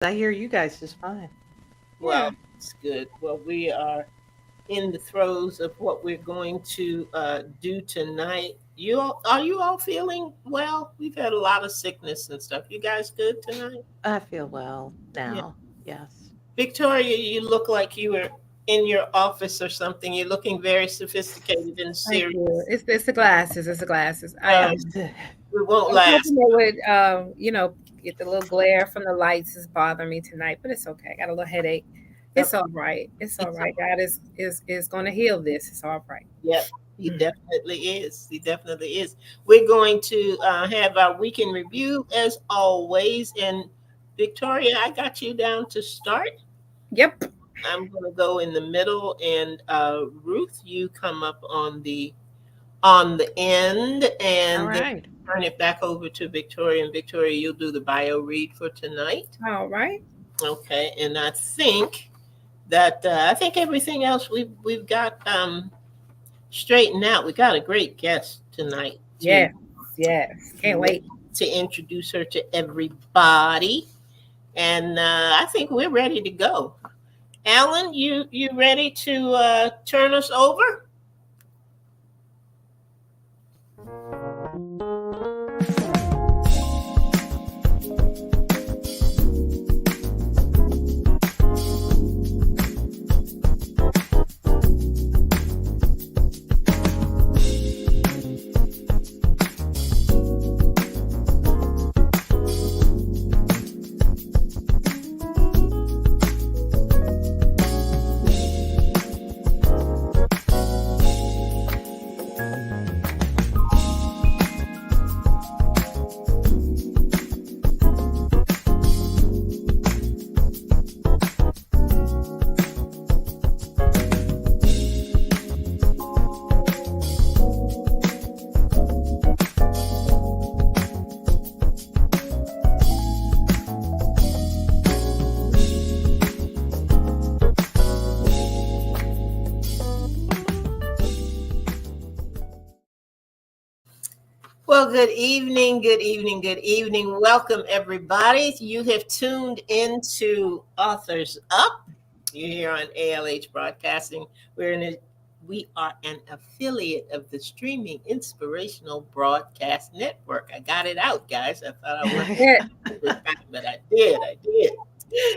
I hear you guys just fine. Yeah. Well, it's good. Well, we are in the throes of what we're going to do tonight. Are you all feeling well? We've had a lot of sickness and stuff. You guys good tonight? I feel well Yeah. now. Yes. Victoria, you look like you were in your office or something. You're looking very sophisticated and Thank you. serious. It's the glasses. It's the glasses. Well, it won't I was last. hoping they would, get the little glare from the lights is bothering me tonight, but it's okay. I got a little headache. It's all right. It's all It's right. God is going to heal this. It's all right. Yep, he Mm. definitely is. He definitely is. We're going to have our weekend review as always. And Victoria, I got you down to start. Yep. I'm going to go in the middle, and Ruth, you come up on the end, All and then right. turn it back over to Victoria. And Victoria, you'll do the bio read for tonight. All right. Okay, and I think everything else we've got straightened out. We got a great guest tonight to Yes. Yes. Can't wait. introduce her to everybody, and I think we're ready to go. Alan, you ready to turn us over? Well, good evening, good evening, good evening. Welcome, everybody. You have tuned into Authors Up. You're here on ALH Broadcasting. We are an affiliate of the Streaming Inspirational Broadcast Network. I got it out, guys. I thought I wasn't, Yeah. but I did. I did.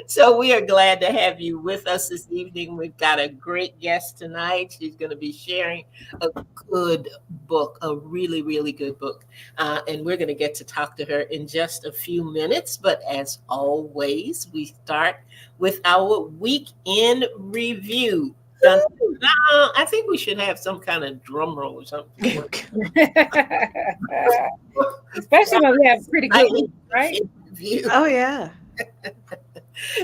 So we are glad to have you with us this evening. We've got a great guest tonight. She's going to be sharing a good book, a really, really good book. And we're going to get to talk to her in just a few minutes. But as always, we start with our weekend review. Dun, dun, dun. I think we should have some kind of drum roll or something. Especially when we have pretty good week, right? Review. Oh yeah.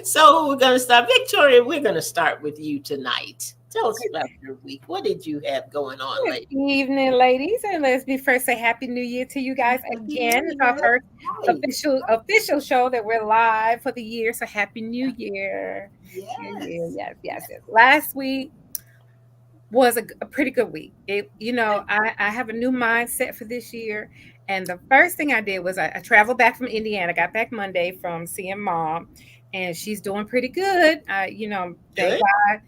So we're going to start. Victoria, we're going to start with you tonight. Tell us about your week. What did you have going on Good lately? evening, ladies, and let's be first say Happy New Year to you guys again. It's our first official show that we're live for the year. So Happy New Year! Yes. Yes. Last week was a pretty good week. I have a new mindset for this year, and the first thing I did was I traveled back from Indiana. Got back Monday from seeing mom, and she's doing pretty good. Thank Good. God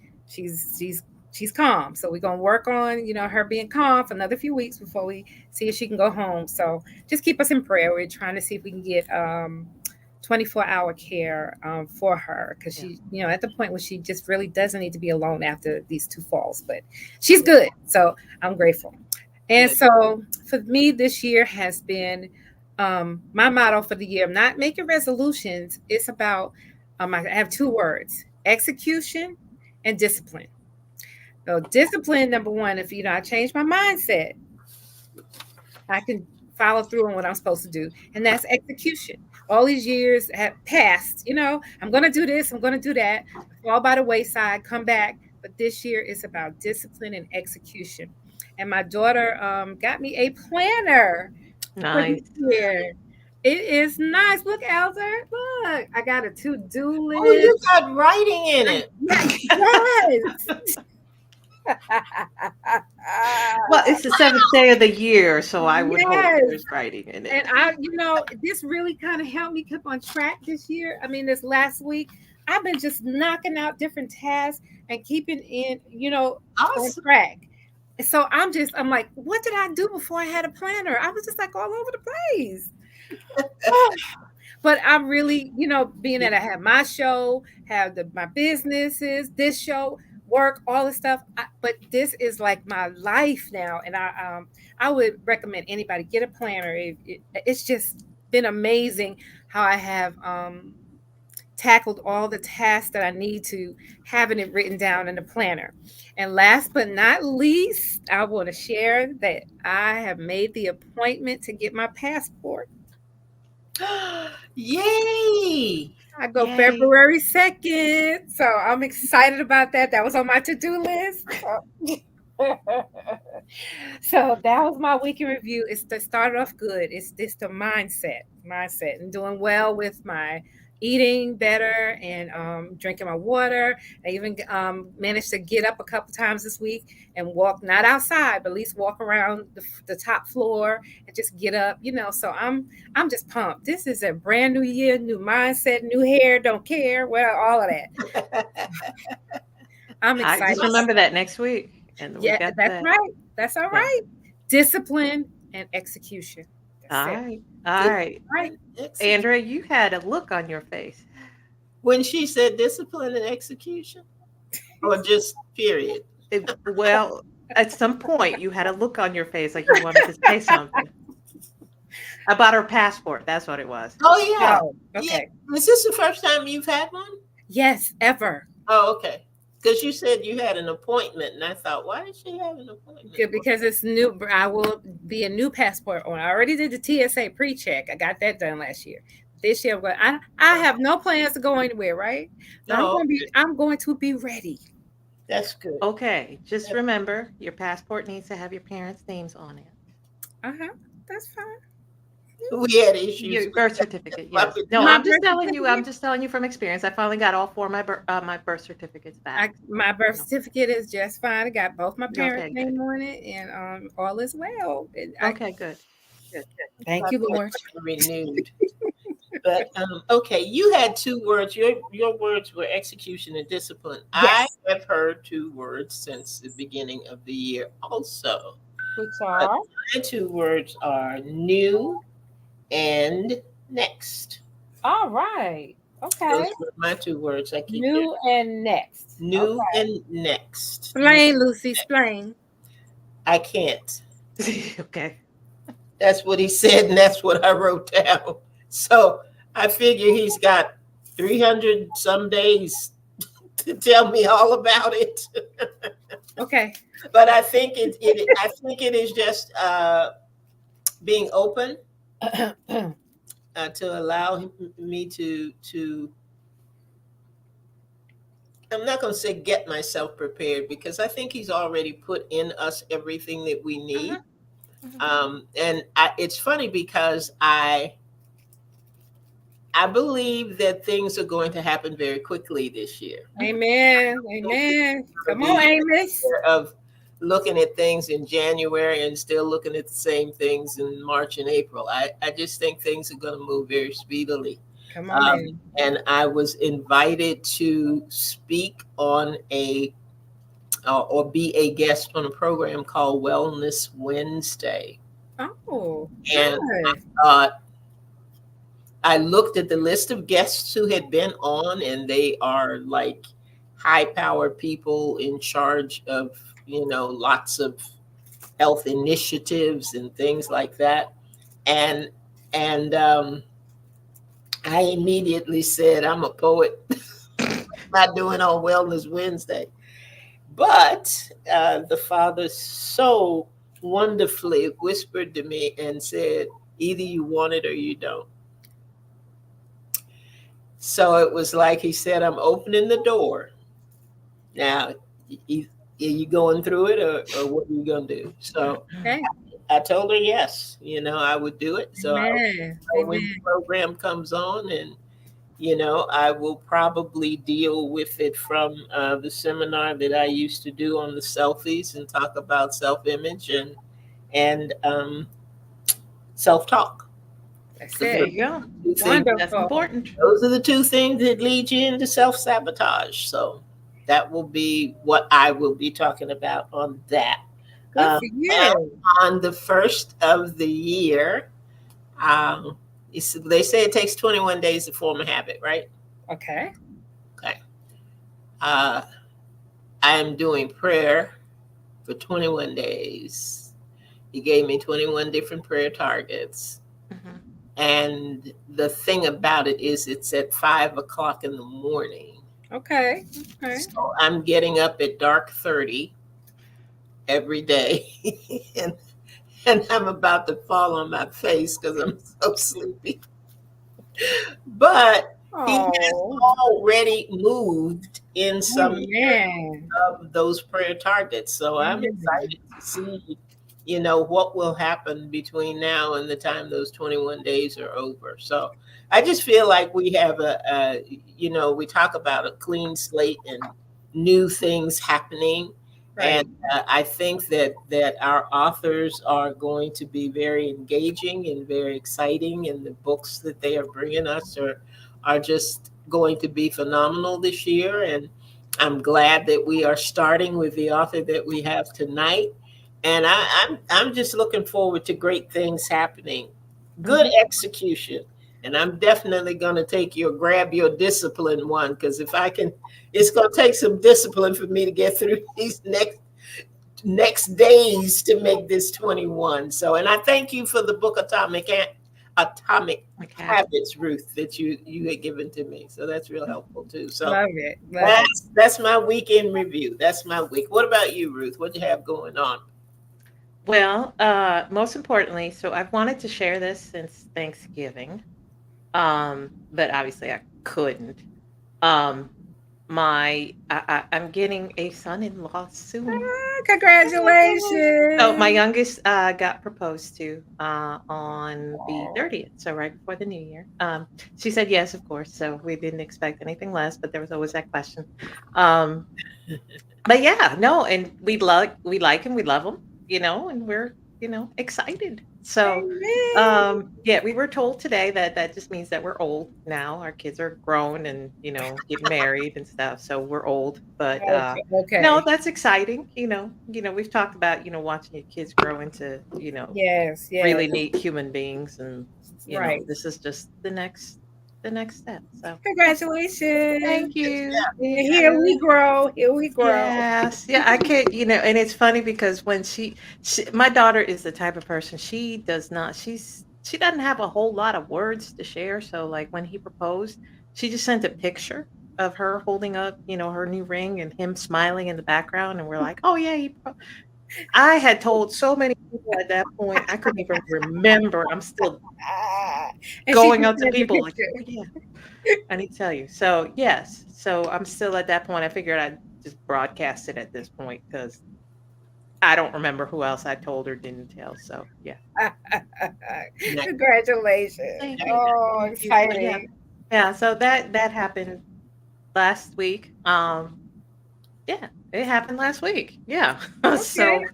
she's calm. So we're gonna work on her being calm for another few weeks before we see if she can go home. So just keep us in prayer. We're trying to see if we can get 24-hour care for her because she, at the point where she just really doesn't need to be alone after these two falls. But she's good, so I'm grateful. And Good. so for me, this year has been my motto for the year. I'm not making resolutions. It's about I have two words: execution and discipline. So discipline, number one, if I change my mindset, I can follow through on what I'm supposed to do. And that's execution. All these years have passed, I'm going to do this, I'm going to do that, fall by the wayside, come back. But this year is about discipline and execution. And my daughter got me a planner for this Nice. year. It is nice. Look, Elder. Look, I got a to-do Oh, you list. got writing in it. Yes. Well, it's the seventh day of the year, so I would hope Yes. there's writing in it. And this really kind of helped me keep on track this year. I mean, this last week, I've been just knocking out different tasks and keeping on Awesome. track. So I'm like, what did I do before I had a planner? I was just like all over the place. But I'm really, being that I have my show, have my businesses, this show, work, all this stuff. But this is like my life now, and I would recommend anybody get a planner. It's just been amazing how I have tackled all the tasks that I need to, having it written down in the planner. And last but not least, I want to share that I have made the appointment to get my passport. Yay! I go Yay. February 2nd. So I'm excited about that. That was on my to-do list. So that was my week in review. It's to start off good. It's the mindset, and doing well with my eating better and drinking my water. I even managed to get up a couple times this week and walk, not outside, but at least walk around the top floor and just get up, So I'm just pumped. This is a brand new year, new mindset, new hair, don't care, well, all of that. I'm I excited. just remember that next week. And the week Yeah, after that's that. right. That's all right. Discipline and execution. All That's it. right. All right. Right. Excellent. Andrea, you had a look on your face. When she said discipline and execution, or just period? Well, at some point, you had a look on your face like you wanted to say something about her passport. That's what it was. Oh, yeah. Oh, okay. Yeah. Is this the first time you've had one? Yes, ever. Oh, okay. Because you said you had an appointment, and I thought, why did she have an appointment? Good, because it's new. I will be a new passport owner. I already did the TSA pre-check. I got that done last year. This year, I have no plans to go anywhere, right? But No, I'm going to be ready. that's good. Okay. Just remember, your passport needs to have your parents' names on it. That's fine. We had issues. Your birth certificate, Why yes. would- No, My I'm just birth telling you. I'm certificate? just telling you from experience. I finally got all four of my birth certificates back. My birth certificate is just fine. I got both my parents' Okay, name on it, and all is well. Okay, good. Thank you, Lord. Renewed. But okay, you had two words. Your words were execution and discipline. Yes. I have heard two words since the beginning of the year also. Which are? My two words are new and next. All right. Okay. Those were my two words. I keep New and next. new Okay. and next. Explain, Lucy. Explain. I can't. Okay. That's what he said, and that's what I wrote down. So I figure he's got 300 some days to tell me all about it. Okay. But I think it is just being open to allow me to. I'm not going to say get myself prepared, because I think he's already put in us everything that we need. And it's funny because I believe that things are going to happen very quickly this year. Amen. Amen. Come on, Amos. Of looking at things in January and still looking at the same things in March and April. I just think things are going to move very speedily. Come on. And I was invited to speak on or be a guest on a program called Wellness Wednesday. Oh, And good. I looked at the list of guests who had been on, and they are like high-powered people in charge of, lots of health initiatives and things like that. And I immediately said, I'm a poet, not doing on Wellness Wednesday. But the Father so wonderfully whispered to me and said, either you want it or you don't. So it was like he said, I'm opening the door. Now, are you going through it, or what are you going to do? So Okay. I told her yes, I would do it. So Amen. when the program comes on, and I will probably deal with it from the seminar that I used to do on the selfies and talk about self-image and self-talk. That's There it. you go. That's Wonderful. important. Those are the two things that lead you into self-sabotage. So that will be what I will be talking about on that. Good Um, for now, you. on the first of the year, um, they say it takes 21 days to form a habit, right? Okay. Okay. Uh, I am doing prayer for 21 days. He gave me 21 different prayer targets. Mhm. And the thing about it is, it's at 5 o'clock in the morning. Okay. Okay. So I'm getting up at dark 30 every day. and I'm about to fall on my face because I'm so sleepy. But he has Oh, already moved in some man. of those prayer targets. So I'm excited to see, what will happen between now and the time those 21 days are over. So I just feel like we have we talk about a clean slate and new things happening. Right. And I think that our authors are going to be very engaging and very exciting, and the books that they are bringing us are just going to be phenomenal this year. And I'm glad that we are starting with the author that we have tonight, and I'm just looking forward to great things happening. Good execution, and I'm definitely going to take your grab your discipline one, because if I can, it's going to take some discipline for me to get through these next days to make this 21. So, and I thank you for the book Atomic Okay. Habits, Ruth, that you had given to me. So that's real helpful too. So Love it. Love it. that's my weekend review. That's my week. What about you, Ruth? What do you have going on? Well, most importantly, so I've wanted to share this since Thanksgiving, but obviously I couldn't. Um, I'm getting a son-in-law soon. Congratulations. So my youngest got proposed to on the 30th, so right before the new year. She said yes, of course. So we didn't expect anything less, but there was always that question. Um, but yeah, no, and we like him, we love him, and we're excited. So Amen. yeah, we were told today that that just means that we're old now. Our kids are grown and getting married and stuff, so we're old. But Okay. no, Okay. that's exciting. We've talked about watching your kids grow into Yes. Yes. really neat human beings, and Right. this is just the next step. So yeah, Congratulations. thank you. And Thank here we you. grow. Here we grow. Yes. Yeah, I can't, and it's funny because when my daughter is the type of person, she doesn't have a whole lot of words to share. So like when he proposed, she just sent a picture of her holding up, her new ring and him smiling in the background. And we're like, oh yeah, I had told so many people at that point, I couldn't even remember. I'm still Ah, and she going just up to sent the people like, picture. oh yeah. I need to tell you. So yes, so I'm still at that point. I figured I'd just broadcast it at this point because I don't remember who else I told or didn't tell. So yeah. Congratulations. Thank you. Oh, Thank you. So yeah. exciting. Yeah. So that happened last week. Yeah, it happened last week. Yeah. Okay. So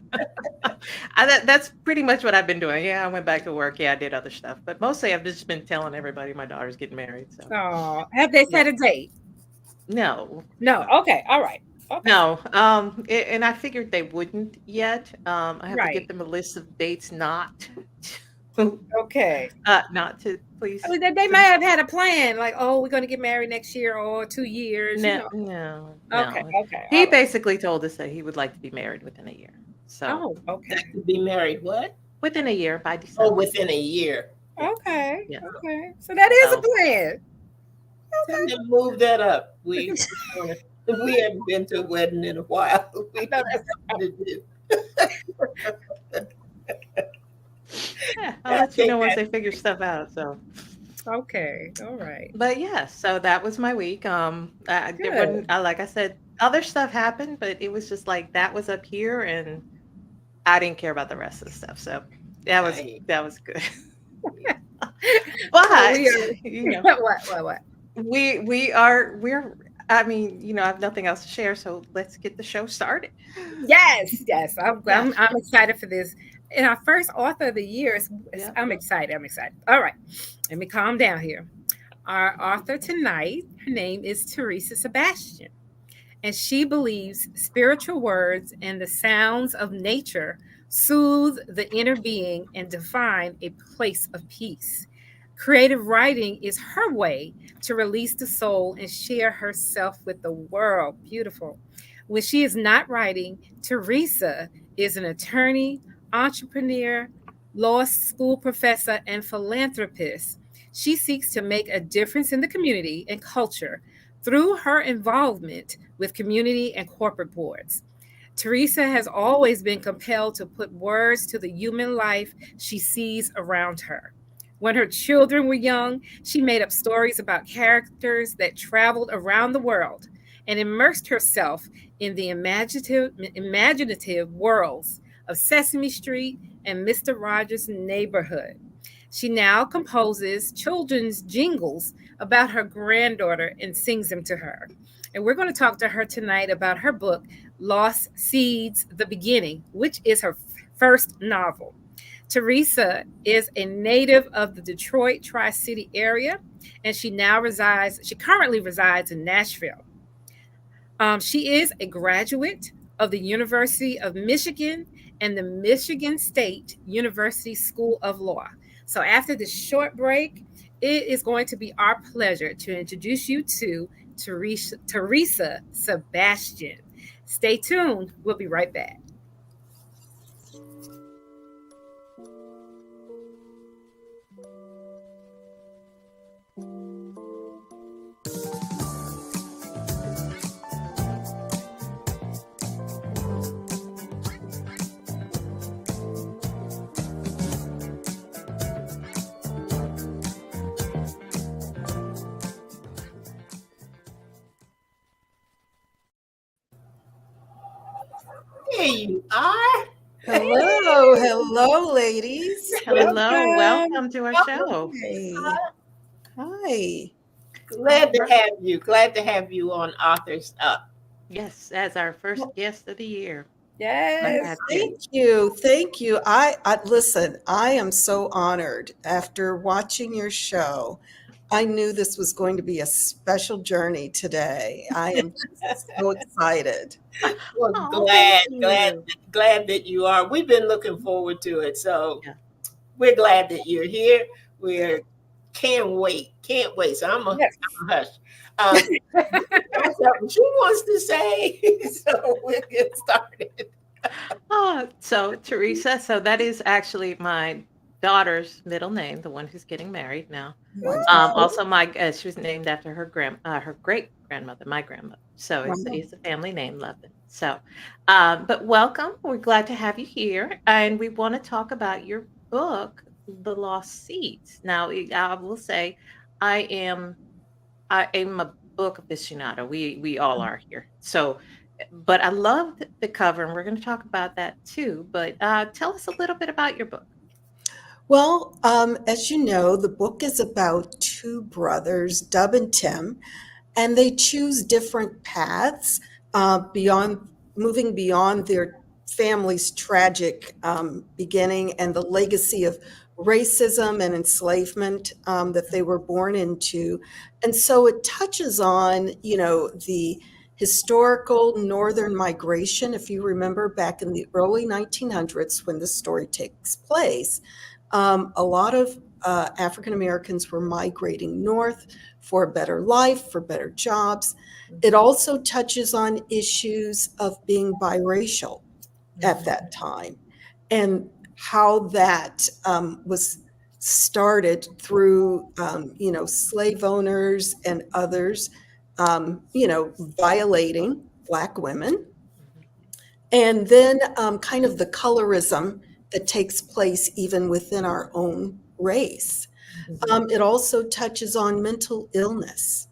that's pretty much what I've been doing. Yeah, I went back to work. Yeah, I did other stuff, but mostly I've just been telling everybody my daughter's getting married. So Oh, have they yeah. set a date? No, No. no. Okay. All right. Okay. No, and I figured they wouldn't yet. I have to get Right. them a list of dates to, Okay. not to please. I mean, they might have had a plan, like, oh, we're going to get married next year or 2 years, No, no, Okay. no. Okay. He All right. basically told us that he would like to be married within a year. So Oh, okay. To be married, what? within a year by Oh, December. within a year. Okay. Yeah. Okay. So that is a So plan. Tell them move that up. We haven't been to a wedding in a while. We No, need that's something to do. yeah, I'll I let you know think once that they figure stuff out. So, okay. All right. but yeah, so that was my week. There Good. wasn't, like I said, other stuff happened, but it was just like that was up here and I didn't care about the rest of the stuff, so that was I, that was good. So we But, are. you know What? we're I mean, I have nothing else to share, so let's get the show started. Yes, yes. I'm, Yeah. I'm, I'm excited for this. And our first author of the year Yeah. I'm excited. I'm excited. All right. Let me calm down here. Our author tonight, her name is Teresa Sebastian, and she believes spiritual words and the sounds of nature soothe the inner being and define a place of peace. Creative writing is her way to release the soul and share herself with the world. Beautiful. When she is not writing, Teresa is an attorney, entrepreneur, law school professor, and philanthropist. She seeks to make a difference in the community and culture through her involvement with community and corporate boards. Teresa has always been compelled to put words to the human life she sees around her. When her children were young, she made up stories about characters that traveled around the world and immersed herself in the imaginative worlds of Sesame Street and Mr. Rogers' Neighborhood. She now composes children's jingles about her granddaughter and sings them to her. And we're going to talk to her tonight about her book, Lost Seeds The Beginning, which is her first novel. Teresa is a native of the Detroit Tri City area, and she currently resides in Nashville. She is a graduate of the University of Michigan and the Michigan State University School of Law. So, after this short break, it is going to be our pleasure to introduce you to Teresa Sebastian. Stay tuned. We'll be right back. There you are. Hello, ladies. Hello, Welcome. welcome to our show. Hey. Hi. Glad to have you. Glad to have you on Authors Up. Yes, as our first guest of the year. Yes. Thank you. Thank you. I listen, I am so honored. After watching your show, I knew this was going to be a special journey today. I am just so excited. Well, Oh, glad, thank glad, you. glad that you are. We've been looking forward to it. So Yeah. we're glad that you're here. We're can't wait. Can't wait. So Yes. I'm a hush. Got something she wants to say. So we'll get started. So Teresa, so that is actually my daughter's middle name, the one who's getting married now. Also, she was named after her great grandmother, my grandmother. So it's a family name, Levin. So, but welcome. We're glad to have you here, and we want to talk about your book, The Lost Seeds. Now, I will say, I am a book aficionado. We all are here. So, but I love the cover, and we're going to talk about that too. But tell us a little bit about your book. Well, as you know, the book is about two brothers, Dub and Tim, and they choose different paths moving beyond their family's tragic beginning and the legacy of racism and enslavement that they were born into. And so it touches on, the historical northern migration. If you remember back in the early 1900s when this story takes place, a lot of African Americans were migrating north for a better life, for better jobs. It also touches on issues of being biracial at that time and how that was started through, slave owners and others, violating Black women. And then kind of the colorism that takes place even within our own race. It also touches on mental illness,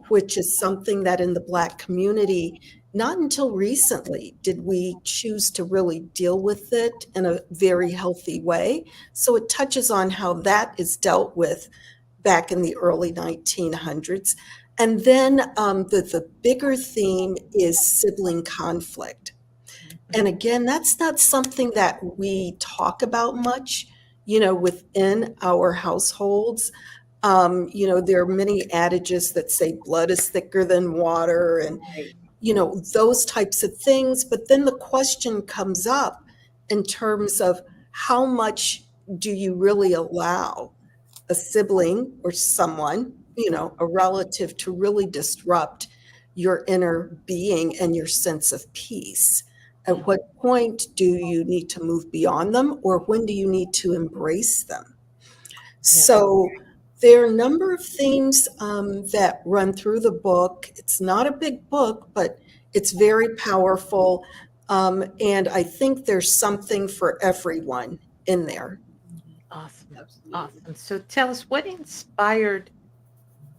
which is something that in the Black community, not until recently did we choose to really deal with it in a very healthy way. So it touches on how that is dealt with back in the early 1900s. And then the bigger theme is sibling conflict. And again, that's not something that we talk about much, within our households. There are many adages that say blood is thicker than water and, Right. those types of things. But then the question comes up in terms of how much do you really allow a sibling or someone, a relative to really disrupt your inner being and your sense of peace? At what point do you need to move beyond them, or when do you need to embrace them? So there are a number of themes that run through the book. It's not a big book, but it's very powerful. And I think there's something for everyone in there. Awesome. Absolutely. Awesome. So tell us, what inspired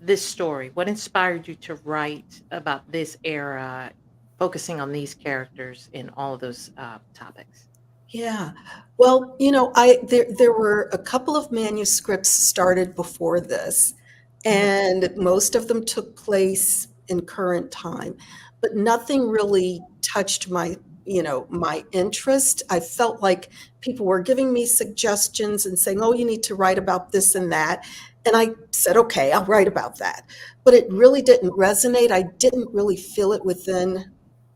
this story? What inspired you to write about this era, focusing on these characters in all of those topics? Yeah. Well, there were a couple of manuscripts started before this, and most of them took place in current time, but nothing really touched my interest. I felt like people were giving me suggestions and saying, "Oh, you need to write about this and that." And I said, "Okay, I'll write about that." But it really didn't resonate. I didn't really feel it within.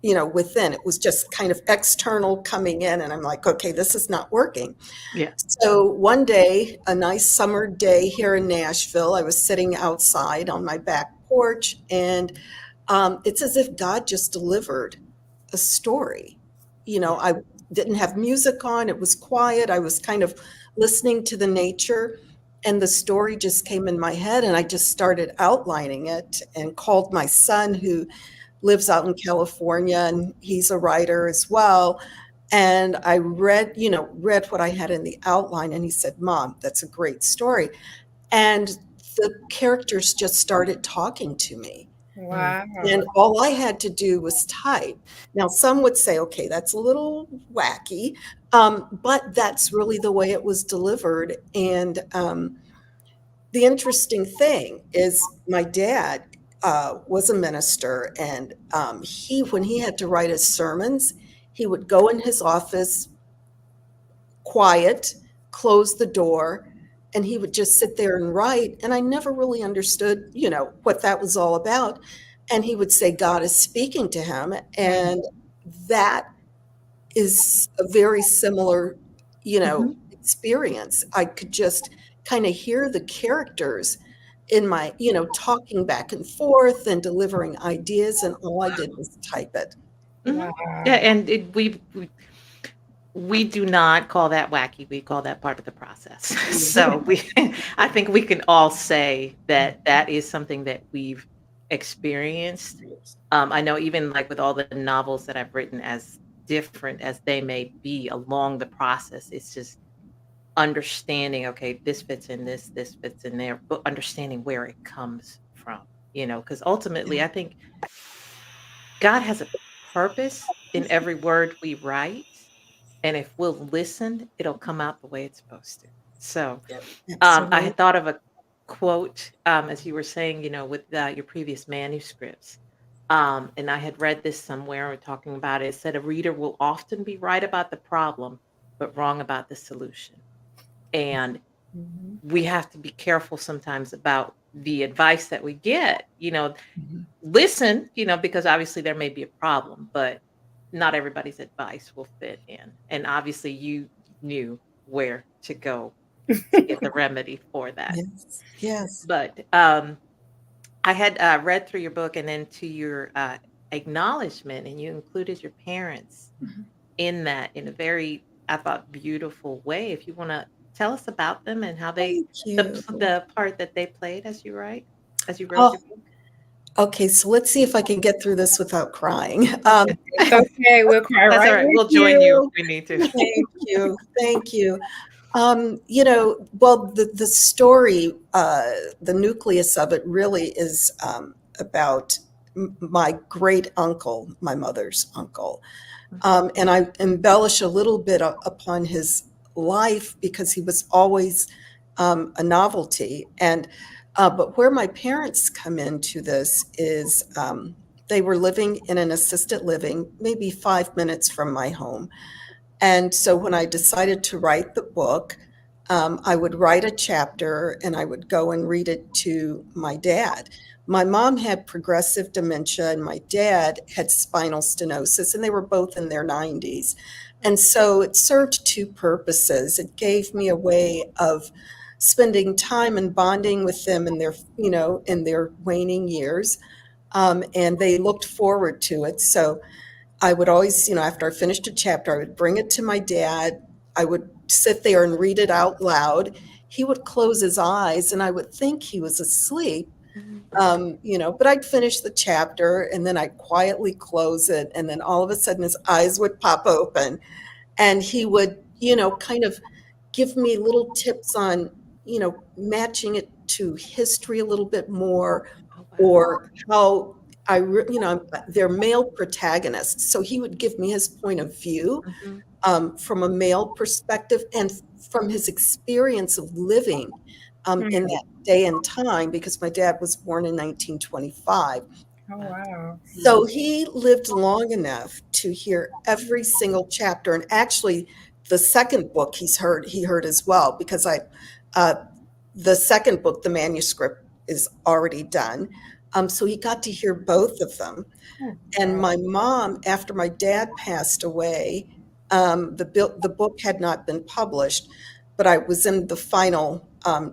It was just kind of external coming in, and I'm like, okay, this is not working. Yeah. So one day, a nice summer day here in Nashville, I was sitting outside on my back porch, and it's as if God just delivered a story. I didn't have music on, it was quiet. I was kind of listening to the nature, and the story just came in my head, and I just started outlining it and called my son, who lives out in California, and he's a writer as well. And I read what I had in the outline, and he said, "Mom, that's a great story." And the characters just started talking to me. Wow. And all I had to do was type. Now, some would say, okay, that's a little wacky, but that's really the way it was delivered. And the interesting thing is my dad was a minister, and when he had to write his sermons, he would go in his office, quiet, close the door, and he would just sit there and write. And I never really understood, what that was all about. And he would say, God is speaking to him. And that is a very similar, experience. I could just kind of hear the characters in my, talking back and forth and delivering ideas, and all I did was type it. Mhm. Wow. Yeah, and we do not call that wacky. We call that part of the process. So I think we can all say that that is something that we've experienced. I know, even like with all the novels that I've written, as different as they may be along the process, it's just understanding, okay, this fits in this fits in there, but understanding where it comes from, because ultimately I think God has a purpose in every word we write. And if we'll listen, it'll come out the way it's supposed to. So I had thought of a quote, as you were saying, with your previous manuscripts. And I had read this somewhere, or talking about it. It said, a reader will often be right about the problem, but wrong about the solution. And Mhm. we have to be careful sometimes about the advice that we get, Mhm. listen, because obviously there may be a problem, but not everybody's advice will fit in. And obviously you knew where to go to get the remedy for that. Yes. Yes. But I had read through your book, and then to your acknowledgement, and you included your parents Mhm. in that in a very, I thought, beautiful way. If you want to tell us about them and how they, Thank you. the part that they played as you wrote Oh, your book. okay. So let's see if I can get through this without crying. It's okay. We'll cry That's all right right. with We'll join you if you. we need to. Thank you. Thank you. Well, the story, the nucleus of it really is about my great uncle, my mother's uncle. And I embellish a little bit upon his life because he was always a novelty. And But where my parents come into this is they were living in an assisted living, maybe 5 minutes from my home. And so when I decided to write the book, I would write a chapter and I would go and read it to my dad. My mom had progressive dementia and my dad had spinal stenosis, and they were both in their 90s. And so it served two purposes. It gave me a way of spending time and bonding with them in their, in their waning years. And they looked forward to it. So I would always, after I finished a chapter, I would bring it to my dad. I would sit there and read it out loud. He would close his eyes and I would think he was asleep, but I'd finish the chapter and then I'd quietly close it. And then all of a sudden his eyes would pop open and he would, kind of give me little tips on, matching it to history a little bit more, Oh, wow. or how they're male protagonists. So he would give me his point of view from a male perspective and from his experience of living in that day and time, because my dad was born in 1925. Oh, wow. So he lived long enough to hear every single chapter. And actually, the second book he heard as well, because the second book, the manuscript is already done. So he got to hear both of them. And my mom, after my dad passed away, the book had not been published, but I was in the final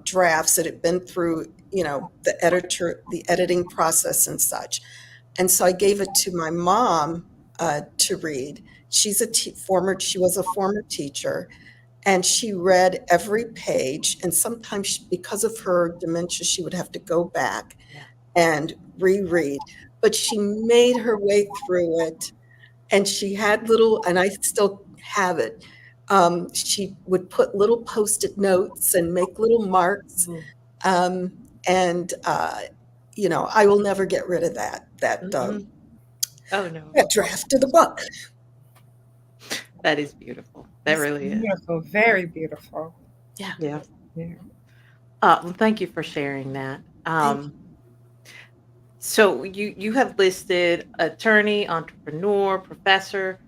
drafts. It had been through, the editing process and such. And so I gave it to my mom to read. She's she was a former teacher, and she read every page. And sometimes, because of her dementia, she would have to go back and reread. But she made her way through it, and she had and I still have it. She would put little Post-it notes and make little marks. I will never get rid of that Oh no, that draft of the book. that is beautiful. That really is. Beautiful, very beautiful. Yeah. Yeah. Well, thank you for sharing that. So you have listed attorney, entrepreneur, professor.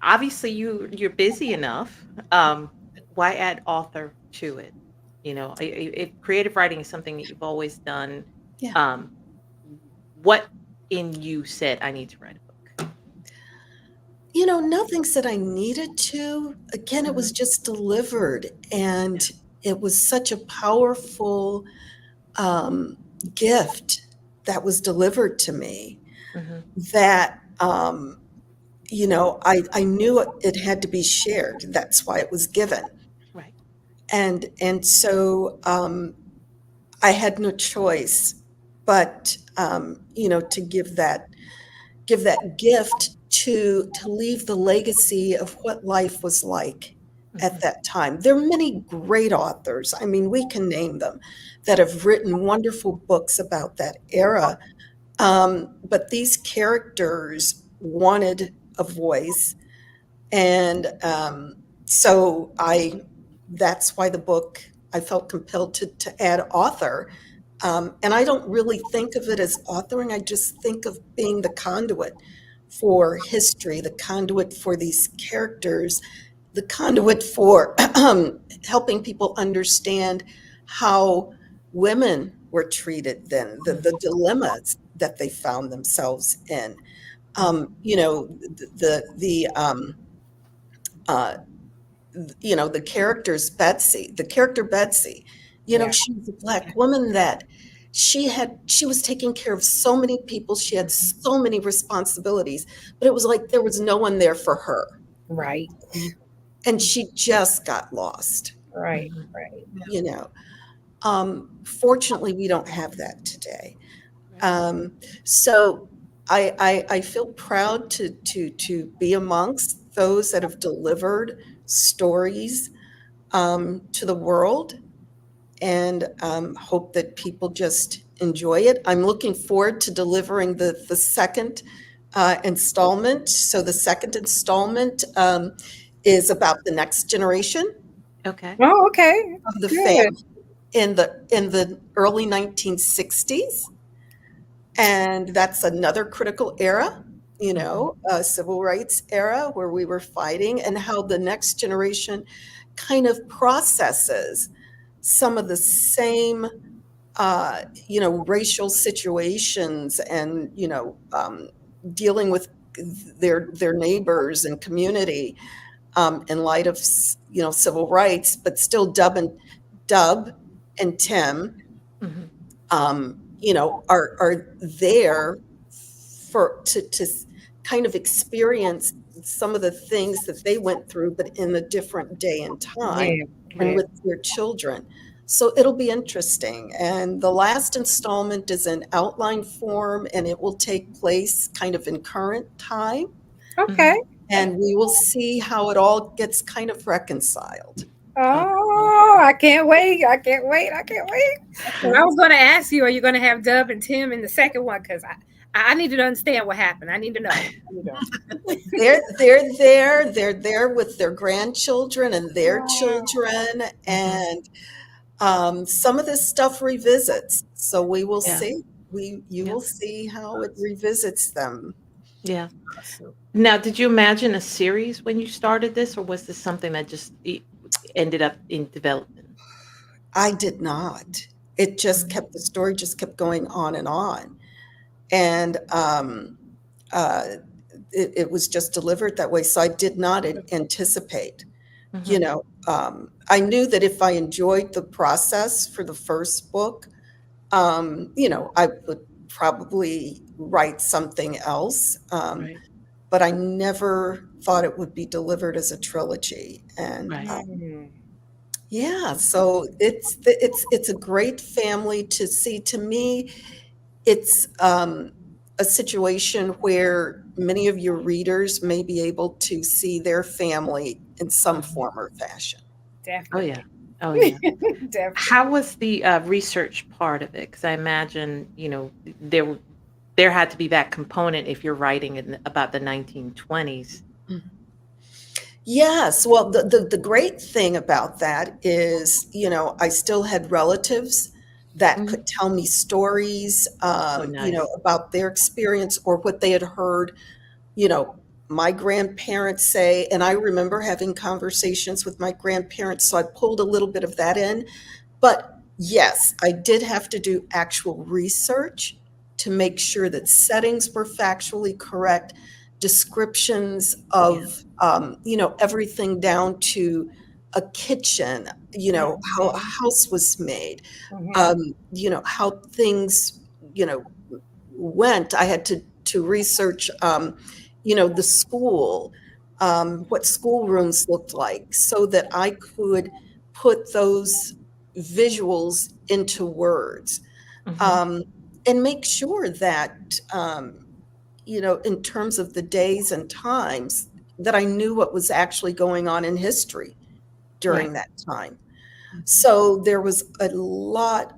Obviously, you're busy enough. Why add author to it? If creative writing is something that you've always done, Yeah. What in you said I need to write a book? Nothing said I needed to. Again, it was just delivered, and it was such a powerful gift that was delivered to me that I knew it had to be shared. That's why it was given. Right. And so I had no choice but to give that gift to leave the legacy of what life was like at that time. There are many great authors. I mean, we can name them that have written wonderful books about that era. But these characters wanted a voice. And so that's why the book, I felt compelled to add author. And I don't really think of it as authoring. I just think of being the conduit for history, the conduit for these characters, the conduit for helping people understand how women were treated then, the dilemmas that they found themselves in. The character Betsy, Yeah. she was a Black woman that she was taking care of so many people. She had so many responsibilities, but it was like there was no one there for her. Right. And she just got lost, Right. Fortunately, we don't have that today. So I feel proud to be amongst those that have delivered stories to the world, and hope that people just enjoy it. I'm looking forward to delivering the second installment. So the second installment is about the next generation Okay. Oh, okay. of the Good. family. in the early 1960s, and that's another critical era, civil rights era where we were fighting, and how the next generation kind of processes some of the same racial situations, and dealing with their neighbors and community, in light of civil rights, but still Dub and Tim, Mhm. are there to kind of experience some of the things that they went through, but in a different day and time, Yeah, and yeah. with their children. So it'll be interesting. And the last installment is in outline form, and it will take place kind of in current time. Okay. And we will see how it all gets kind of reconciled. Oh, I can't wait. I can't wait. I can't wait. And I was going to ask you, are you going to have Dub and Tim in the second one? Because I need to understand what happened. I need to know. They're there with their grandchildren and their children, and some of this stuff revisits. So we will Yeah. see. You will see how it revisits them. Yeah. Awesome. Now, did you imagine a series when you started this, or was this something that just ended up in development? I did not. It just Mhm. kept, the story just kept going on and on. And it was just delivered that way. So I did not anticipate, Mhm. I knew that if I enjoyed the process for the first book, I would probably write something else. Right. But I never thought it would be delivered as a trilogy. And Right. yeah, so it's a great family to see. To me, it's a situation where many of your readers may be able to see their family in some Mhm. form or fashion. Oh yeah. Definitely. Oh yeah. Definitely. How was the research part of it? Because I imagine, there had to be that component if you're writing about the 1920s. Yes, well, the great thing about that is, I still had relatives that Mhm. could tell me stories, Oh, nice. about their experience or what they had heard, you know, my grandparents say. And I remember having conversations with my grandparents, so I pulled a little bit of that in. But yes, I did have to do actual research to make sure that settings were factually correct, descriptions Yeah. of, everything down to a kitchen, how a Mhm. house was made, Mhm. how things, you know, went. I had to research, the school, what schoolrooms looked like, so that I could put those visuals into words, Mhm. um, and make sure that, in terms of the days and times, that I knew what was actually going on in history Right. during that time. Mhm. So there was a lot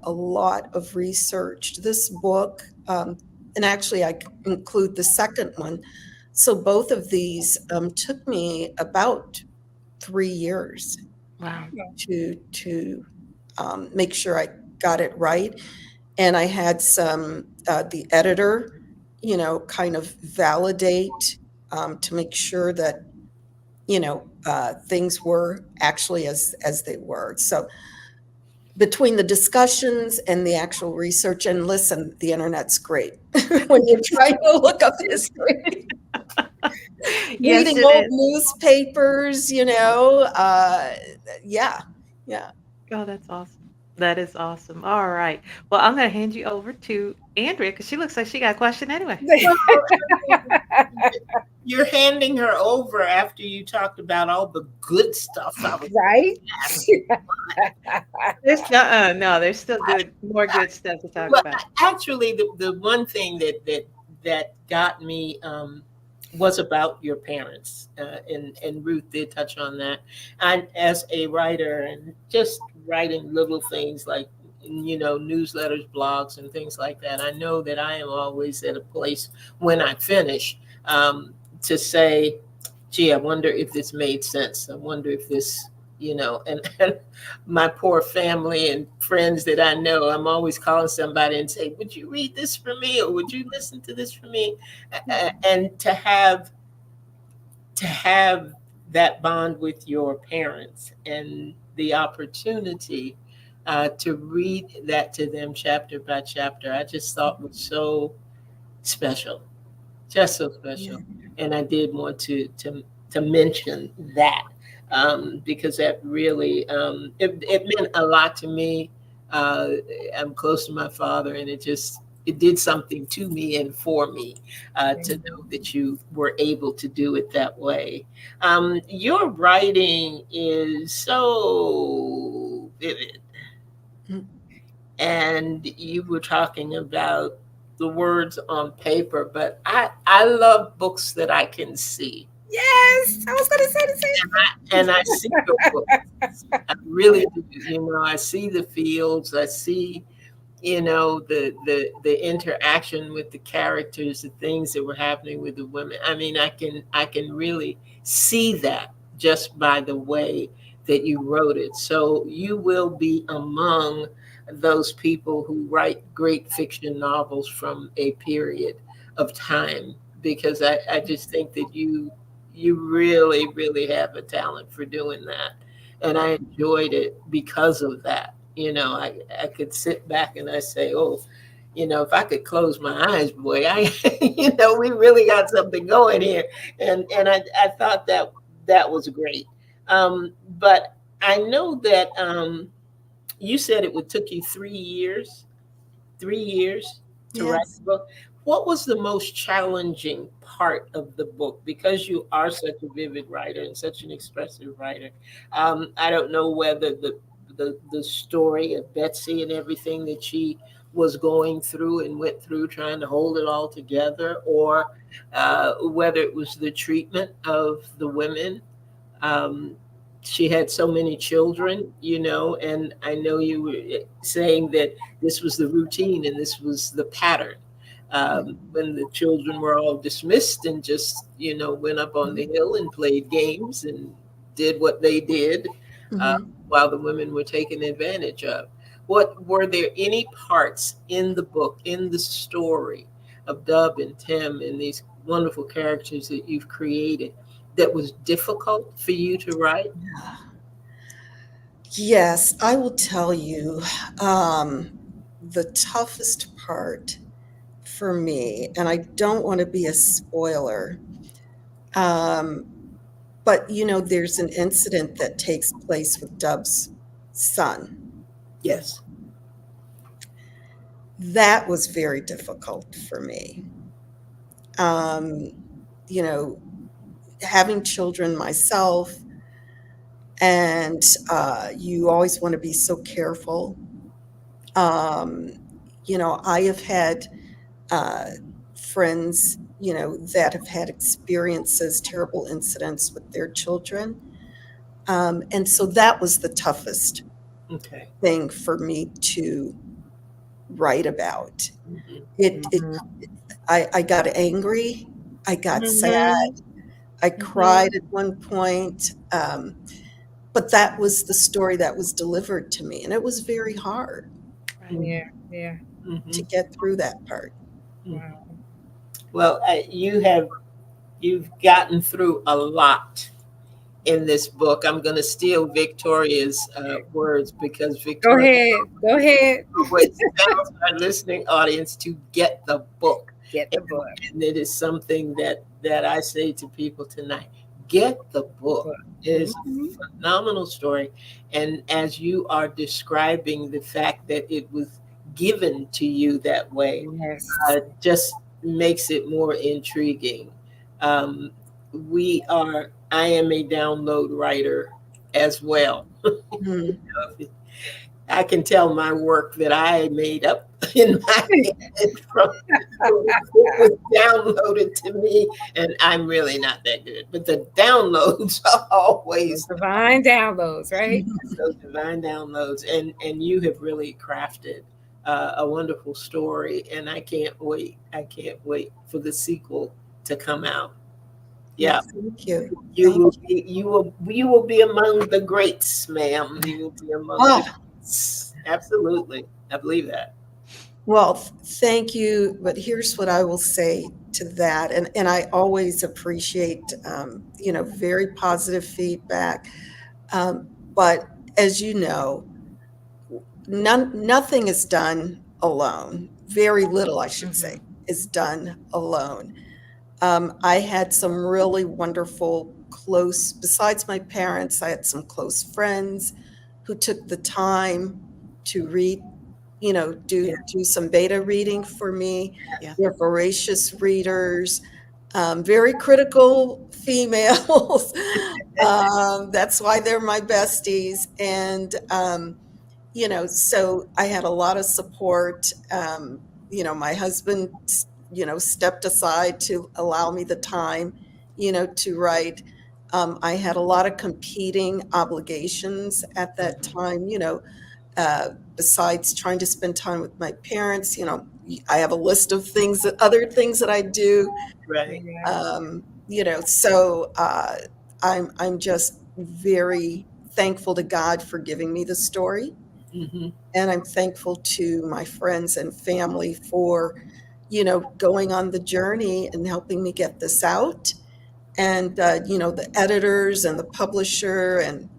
of research. This book, and actually I include the second one. So both of these took me about 3 years Wow. to make sure I got it right. And I had the editor, kind of validate, to make sure that, things were actually as they were. So between the discussions and the actual research, and listen, the internet's great when you're trying to look up history. Yes, Reading it old is. newspapers, yeah, yeah. Oh, that's awesome. That is awesome. All right. Well, I'm gonna hand you over to Andrea because she looks like she got a question anyway. Well, you're handing her over after you talked about all the good stuff. I was Right? asked. There's no, there's still more good stuff to talk Well, about. actually, the one thing that got me was about your parents, and Ruth did touch on that. And as a writer, and just writing little things like newsletters, blogs, and things like that, I know that I am always at a place when I finish, to say, "Gee, I wonder if this made sense. I wonder if this." and my poor family and friends that I know, I'm always calling somebody and say, would you read this for me, or would you listen to this for me? And to have that bond with your parents and the opportunity to read that to them chapter by chapter, I just thought was so special, just so Yeah. special. And I did want to mention that, because that really it meant a lot to me. I'm close to my father, and it did something to me and for me, to know that you were able to do it that way. Your writing is so vivid, Mm. and you were talking about the words on paper, but I love books that I can see. Yes, I was going to say the And I see your books. I really do. I see the fields. I see, the interaction with the characters, the things that were happening with the women. I mean, I can really see that just by the way that you wrote it. So you will be among those people who write great fiction novels from a period of time, because I just think that you really, really have a talent for doing that. And I enjoyed it because of that. I could sit back and I say, oh, if I could close my eyes, boy, we really got something going here. And I thought that was great. But I know that you said it would took you 3 years, 3 years to write Yes. the book. What was the most challenging part of the book? Because you are such a vivid writer and such an expressive writer. I don't know whether the story of Betsy and everything that she was going through and went through trying to hold it all together, or whether it was the treatment of the women. Um, she had so many children, and I know you were saying that this was the routine and this was the pattern. When the children were all dismissed and just, went up on the hill and played games and did what they did, uh, Mhm. while the women were taken advantage of. What were there any parts in the book, in the story of Dub and Tim and these wonderful characters that you've created, that was difficult for you to write? Yes, I will tell you, the toughest part for me, and I don't want to be a spoiler, um, but there's an incident that takes place with Dub's son. Yes. That was very difficult for me. Um, you know, having children myself, and you always want to be so careful. Um, I have had uh, friends, that have had experiences, terrible incidents with their children. And so that was the toughest Okay. thing for me to write about. Mhm. It same. I got angry, I got sad, Mhm, I mhm. cried at one point, but that was the story that was delivered to me, and it was very hard Right. Yeah, yeah. to Mhm. get through that part. Mhm. Wow. Well, you've gotten through a lot in this book. I'm going to steal Victoria's words, because Go Victoria ahead. Go ahead. always tells our listening audience to get the book. Get the book. And it is something that I say to people tonight: get the The book. book. It is Mhm. a phenomenal story, and as you are describing the fact that it was given to you that way, Yes. just makes it more intriguing. Um, I am a download writer as well. Mhm. I can tell my work that I made up in my head from it was downloaded to me, and I'm really not that good. But the downloads are Those always divine downloads, right? those divine downloads, and you have really crafted a wonderful story, and I can't wait. I can't wait for the sequel to come out. Yeah. Thank you. You will be among the greats, ma'am. You will be among the Oh, greats. Absolutely. I believe that. well, thank you. But here's what I will say to that. And I always appreciate, very positive feedback. But as you know, nothing is done alone. Very little, I should say, Mhm. is done alone. I had some really wonderful close, besides my parents, I had some close friends who took the time to read, Yeah. do some beta reading for me. Yeah. They're voracious readers, very critical females. That's why they're my besties. And, so I had a lot of support. My husband, stepped aside to allow me the time, to write. I had a lot of competing obligations at that Mhm. time, besides trying to spend time with my parents. I have a list of other things that I do. Right. So I'm just very thankful to God for giving me the story. Hmm. And I'm thankful to my friends and family for, going on the journey and helping me get this out. And, the editors and the publisher and,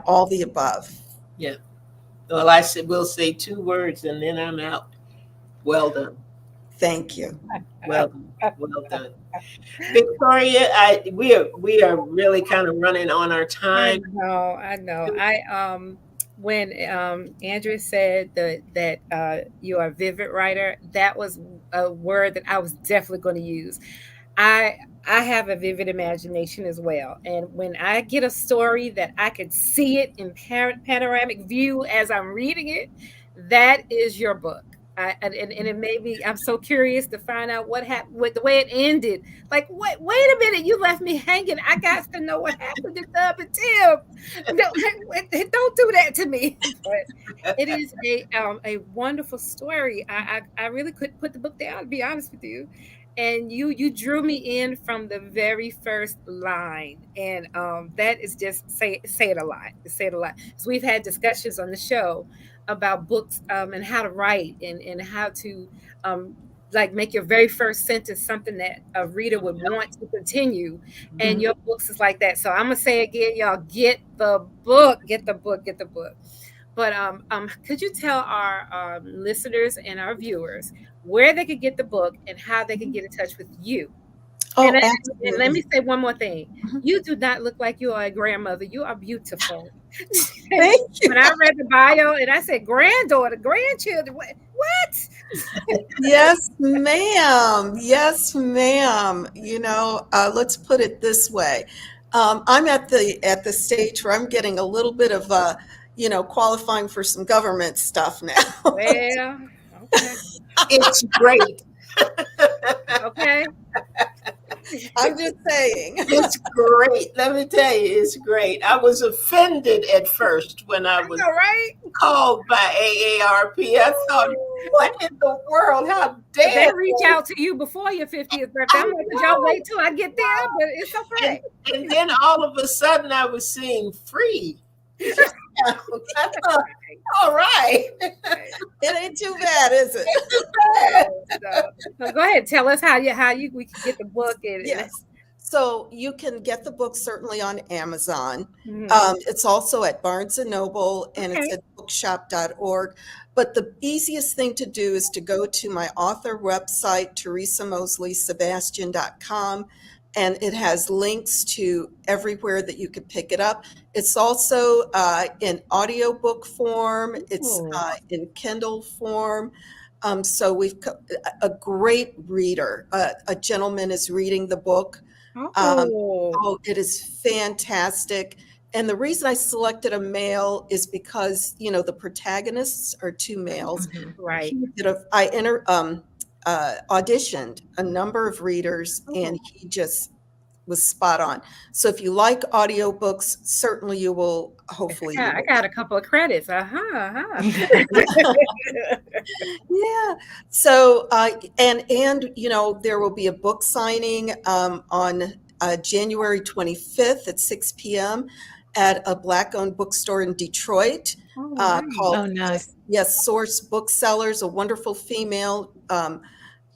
all the above. Yeah. Well, I said we'll say 2 words and then I'm out. Well done. Thank you. Well done. Well done. Victoria, we are really kind of running on our I time. know, I know. When Andrea said that you are a vivid writer, that was a word that I was definitely going to use. I I have a vivid imagination as well, and when I get a story that I could see it in panoramic view as I'm reading it, that is your book. And it made me. I'm so curious to find out what happened with the way it ended. Like, wait a minute, you left me hanging. I got to know what happened to Dub and Tim. No, don't do that to me. But it is a wonderful story. I really couldn't put the book down, to be honest with you. And you drew me in from the very first line, and that is just say it a lot. Say it a lot. So we've had discussions on the show about books, and how to write, and how to um, like make your very first sentence something that a reader would want to continue. And Mhm. your books is like that. So I'm gonna say again, y'all, get the book, get the book, get the book. But could you tell our listeners and our viewers where they could get the book and how they can get in touch with you? And, Oh, and let me absolutely. say one more thing. Mhm. You do not look like you are a grandmother. You are beautiful. And Thank you. when I read the bio and I said granddaughter, grandchildren, what? Yes, ma'am. Yes, ma'am. Let's put it this way. I'm at the stage where I'm getting a little bit of qualifying for some government stuff now. Well, okay, It's great. okay. I'm just saying. It's great. Let me tell you, it's great. I was offended at first when I I was know, right? called by AARP. I thought, what in the world? How But they dare reach they? out to you before your 50th birthday. I I'm like, could y'all know. wait till I get there? But it's And, okay. and then all of a sudden I was seeing free. Yeah. I thought, all right. It ain't too bad, is it? So go ahead, tell us how we can get the book Yes. So you can get the book certainly on Amazon. Mhm. It's also at Barnes and Noble and it's Okay. at bookshop.org. But the easiest thing to do is to go to my author website, teresamosleysebastian.com, and it has links to everywhere that you could pick it up. It's also in audiobook form, it's Ooh. in Kindle form. So a great reader, a gentleman is reading the book. Um, Oh. oh, it is fantastic. And the reason I selected a male is because, the protagonists are two males. Mhm. Right. I auditioned a number of readers, Oh. and he just was spot on. So if you like audiobooks, certainly you will, hopefully you I will. got a couple of credits. Uh-huh. Yeah. So, and you know, there will be a book signing on January 25th at 6 p.m. at a Black-owned bookstore in Detroit Oh, nice. called Oh, nice. yes, Source Booksellers, a wonderful female,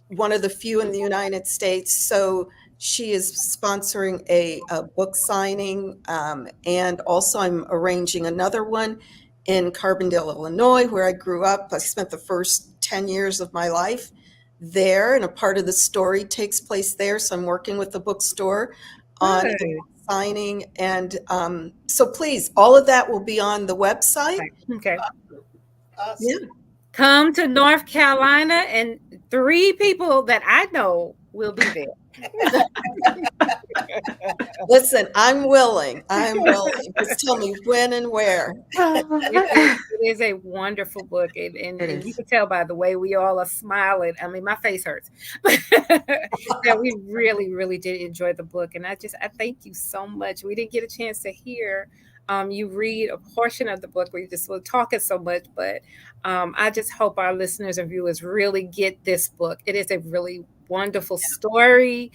one of the few in the United States. So she is sponsoring a book signing, and also I'm arranging another one in Carbondale, Illinois, where I grew up. I spent the first 10 years of my life there, and a part of the story takes place there. So I'm working with the bookstore on Good. a signing. And so please, all of that will be on the website. Okay. Awesome. Yeah. Come to North Carolina, and 3 people that I know will be there. Listen, I'm willing. I'm willing. Just tell me when and where. It is a wonderful book, and It you is. can tell by the way we all are smiling. I mean, my face hurts. That we really, really did enjoy the book, and I thank you so much. We didn't get a chance to hear you read a portion of the book where you just were talking so much, but I just hope our listeners and viewers really get this book. It is a really wonderful story.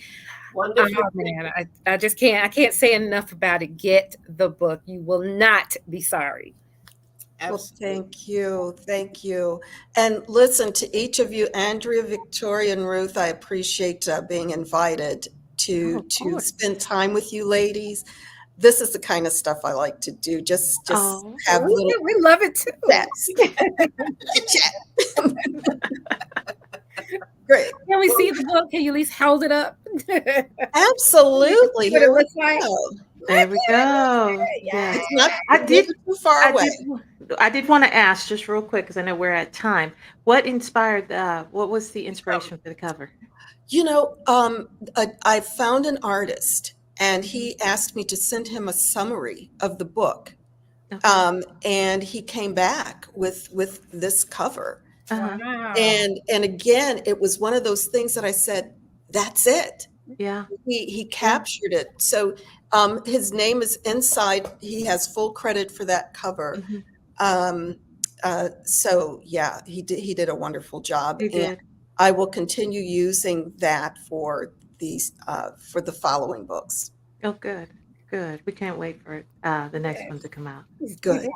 Wonderful. Oh man, I just can't say enough about it. Get the book. You will not be sorry. Well, Absolutely. thank you. Thank you. And listen, to each of you, Andrea, Victoria, and Ruth, I appreciate being invited Oh, of to course. spend time with you ladies. This is the kind of stuff I like to do. Just Oh, have little We love it too. chats. Chit-chat. Great. Can we see the book? Can you at least hold it up? Absolutely. What it Here we looks like. go. there we go. Yeah. Yes. It's not I never did- too far I away. did want to ask just real quick because I know we're at time. What inspired? What was the inspiration for the cover? You know, I found an artist, and he asked me to send him a summary of the book. Okay. And he came back with this cover. Uh-huh. Wow. And again, it was one of those things that I said, that's it. Yeah. He captured it. So his name is inside. He has full credit for that cover. Mhm. So yeah, he did a wonderful job. He And did. I will continue using that for these for the following books. Oh, good. Good. We can't wait for the next one to come out. Good.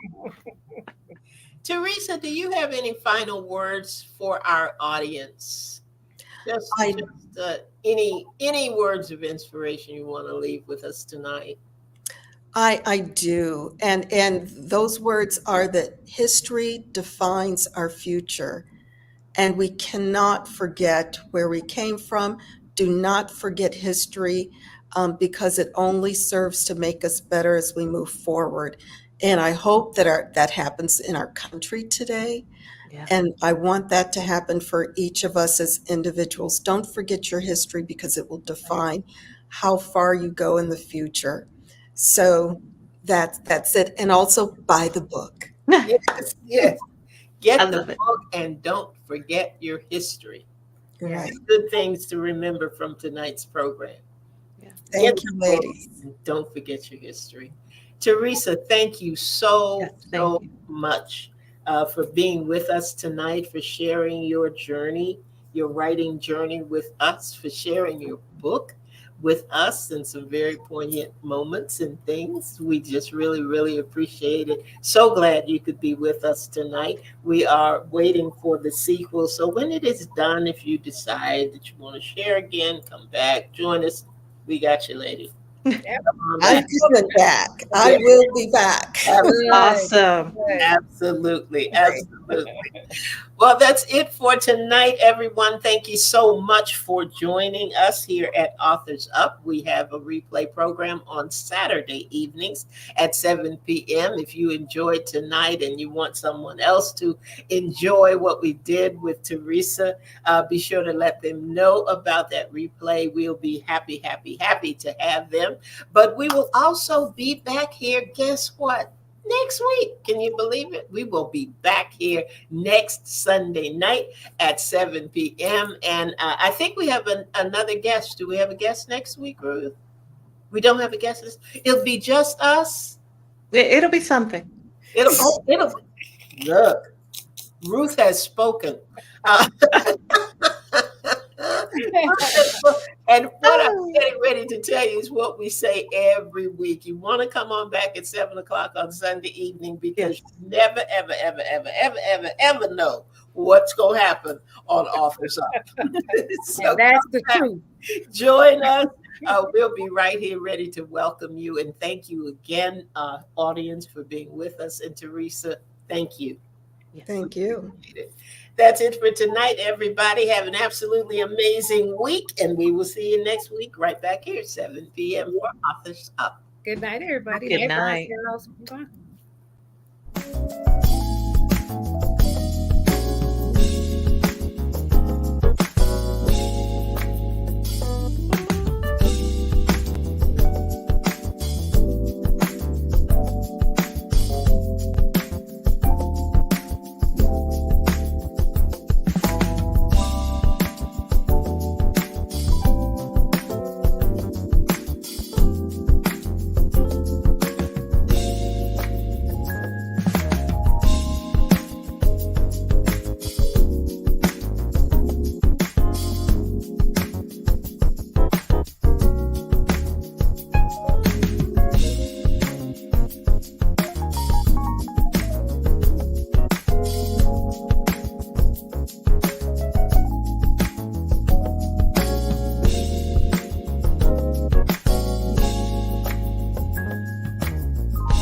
Teresa, do you have any final words for our audience? Just any words of inspiration you want to leave with us tonight? I do. And those words are that history defines our future, and we cannot forget where we came from. Do not forget history, because it only serves to make us better as we move forward. And I hope that that happens in our country today. Yeah. And I want that to happen for each of us as individuals. Don't forget your history, because it will define how far you go in the future. So that's it. And also buy the book. Yes, yes. Get I the love it. book and don't forget your history. Right. Good things to remember from tonight's program. Thank Get you, the book ladies. and don't forget your history. Teresa, thank you so Yes, thank you. much for being with us tonight, for sharing your journey, your writing journey with us, for sharing your book with us and some very poignant moments and things. We just really, really appreciate it. So glad you could be with us tonight. We are waiting for the sequel. So when it is done, if you decide that you want to share again, come back, join us. We got you, lady. Come on I'm back. coming back. I will be back. Awesome. Absolutely. Absolutely. Well, that's it for tonight, everyone. Thank you so much for joining us here at Authors Up. We have a replay program on Saturday evenings at 7 p.m. If you enjoyed tonight and you want someone else to enjoy what we did with Teresa, be sure to let them know about that replay. We'll be happy to have them. But we will also be back here. Guess what? Next week. Can you believe it? We will be back here next Sunday night at 7 p.m. And I think we have another guest. Do we have a guest next week, Ruth? We don't have a guest list. It'll be just us. It'll be something. It'll look. Ruth has spoken. Uh, and what I'm getting ready to tell you is what we say every week. You want to come on back at 7:00 on Sunday evening because you never, ever, ever, ever, ever, ever, ever know what's going to happen on Authors Up. So And that's the truth. join us. We'll be right here ready to welcome you. And thank you again, audience, for being with us. And Teresa, thank you. Yes. Thank you. That's it for tonight, everybody. Have an absolutely amazing week, and we will see you next week right back here, 7 p.m. for Authors Up. Good night, everybody. Good Bye, night. girls. Bye.